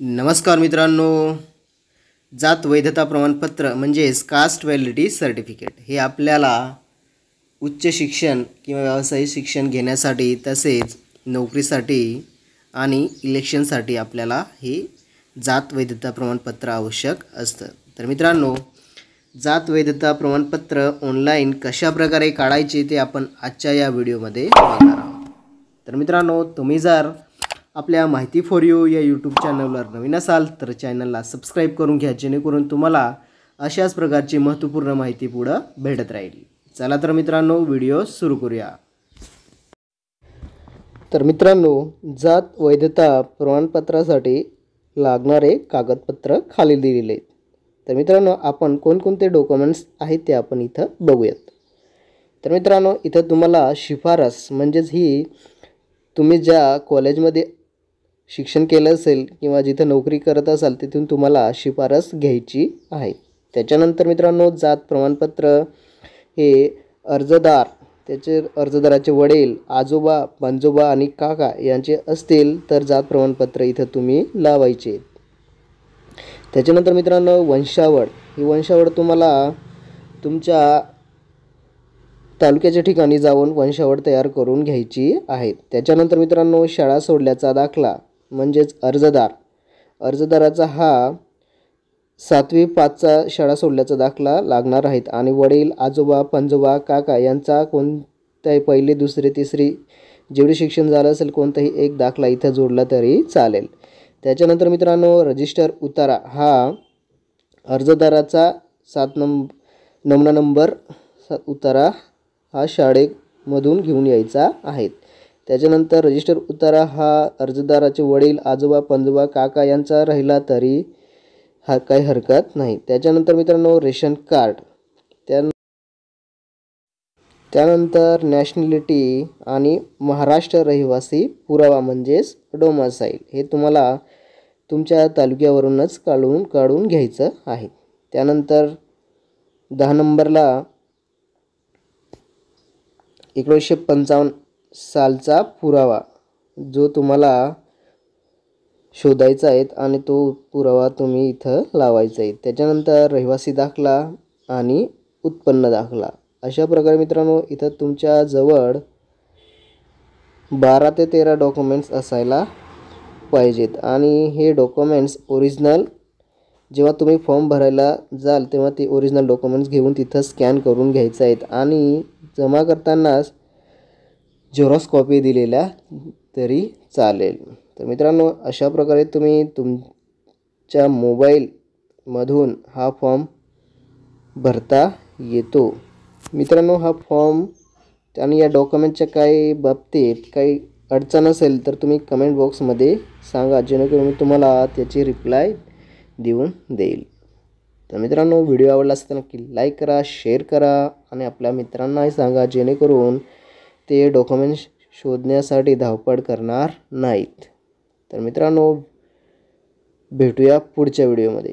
नमस्कार मित्रांनो, जात वैधता प्रमाणपत्र म्हणजेच कास्ट व्हॅलिडिटी सर्टिफिकेट हे आपल्याला उच्च शिक्षण किंवा व्यावसायिक शिक्षण घेण्यासाठी तसेच नोकरीसाठी आणि इलेक्शनसाठी आपल्याला हे जात वैधता प्रमाणपत्र आवश्यक असतं। तर मित्रांनो, जात वैधता प्रमाणपत्र ऑनलाईन कशा प्रकारे काढायचे ते आपण आजच्या या व्हिडिओमध्ये बघणार आहोत। तर मित्रांनो, तुम्ही जर आपल्या माहिती फॉर यू या यूट्यूब चॅनलवर नवीन असाल तर चॅनलला सबस्क्राईब करून घ्या, जेणेकरून तुम्हाला अशाच प्रकारची महत्त्वपूर्ण माहिती पुढे भेटत राहील। चला तर मित्रांनो, व्हिडिओ सुरू करूया। तर मित्रांनो, जात वैधता प्रमाणपत्रासाठी लागणारे कागदपत्र खाली दिलेले आहेत। तर मित्रांनो, आपण कोणकोणते डॉक्युमेंट्स आहेत ते आपण इथं बघूयात। तर मित्रांनो, इथं तुम्हाला शिफारस म्हणजेच ही तुम्ही ज्या कॉलेजमध्ये शिक्षण केलं असेल किंवा जिथे नोकरी करत असाल तिथून तुम्हाला शिफारस घ्यायची आहे। त्याच्यानंतर मित्रांनो, जात प्रमाणपत्र हे अर्जदार, त्याचे अर्जदाराचे वडील, आजोबा, पणजोबा आणि काका यांचे असतील तर जात प्रमाणपत्र इथं तुम्ही लावायचे। त्याच्यानंतर मित्रांनो, वंशावळ, ही वंशावळ तुम्हाला तुमच्या तालुक्याच्या ठिकाणी जाऊन वंशावळ तयार करून घ्यायची आहे। त्याच्यानंतर मित्रांनो, शाळा सोडल्याचा दाखला म्हणजेच अर्जदाराचा हा 7वी 5चा शाळा सोडल्याचा दाखला लागणार आहेत आणि वडील, आजोबा, पणजोबा, काका यांचा कोणताही पहिली, दुसरी, तिसरी जेवढे शिक्षण झालं असेल कोणताही एक दाखला इथं जोडला तरी चालेल। त्याच्यानंतर मित्रांनो, रजिस्टर उतारा, हा अर्जदाराचा 7 नमुना नंबर उतारा हा शाळेमधून घेऊन यायचा आहे। त्याच्यानंतर रजिस्टर उतारा हा अर्जदाराचे वडील, आजोबा, पणजोबा, काका यांचा राहिला तरी हा काही हरकत नाही। त्याच्यानंतर मित्रांनो, रेशन कार्ड, त्यानंतर नॅशनॅलिटी आणि महाराष्ट्र रहिवासी पुरावा म्हणजेच डोमासाईल हे तुम्हाला तुमच्या तालुक्यावरूनच काढून घ्यायचं आहे। त्यानंतर 10 नंबरला 1955 सालचा पुरावा जो तुम्हाला शोधायचा आहे आणि तो पुरावा तुम्ही इथं लावायचा आहे। त्याच्यानंतर रहिवासी दाखला आणि उत्पन्न दाखला, अशा प्रकारे मित्रांनो इथं तुमच्या जवळ 12 ते 13 डॉक्युमेंट्स असायला पाहिजेत आणि हे डॉक्युमेंट्स ओरिजिनल जेव्हा तुम्ही फॉर्म भरायला जाल तेव्हा ते ओरिजिनल डॉक्युमेंट्स घेऊन तिथं स्कॅन करून घ्यायचं आहेत आणि जमा करतानाच झेरॉक्स कॉपी दिलेल्या तरी चालेल। तर मित्रांनो, अशा प्रकारे तुम्ही तुमच्या मोबाईलमधून हा फॉर्म भरता येतो। मित्रांनो, हा फॉर्म आणि या डॉक्युमेंटच्या काही बाबतीत काही अडचण असेल तर तुम्ही कमेंट बॉक्समध्ये सांगा, जेणेकरून मी तुम्हाला त्याची रिप्लाय देऊन देईल। तर मित्रांनो, व्हिडिओ आवडला असेल तर नक्की लाईक करा, शेअर करा आणि आपल्या मित्रांनाही सांगा, जेणेकरून ते डॉक्युमेंट्स शोधण्यासाठी धावपळ करणार नाहीत। तर मित्रांनो, भेटूया पुढच्या व्हिडिओमध्ये।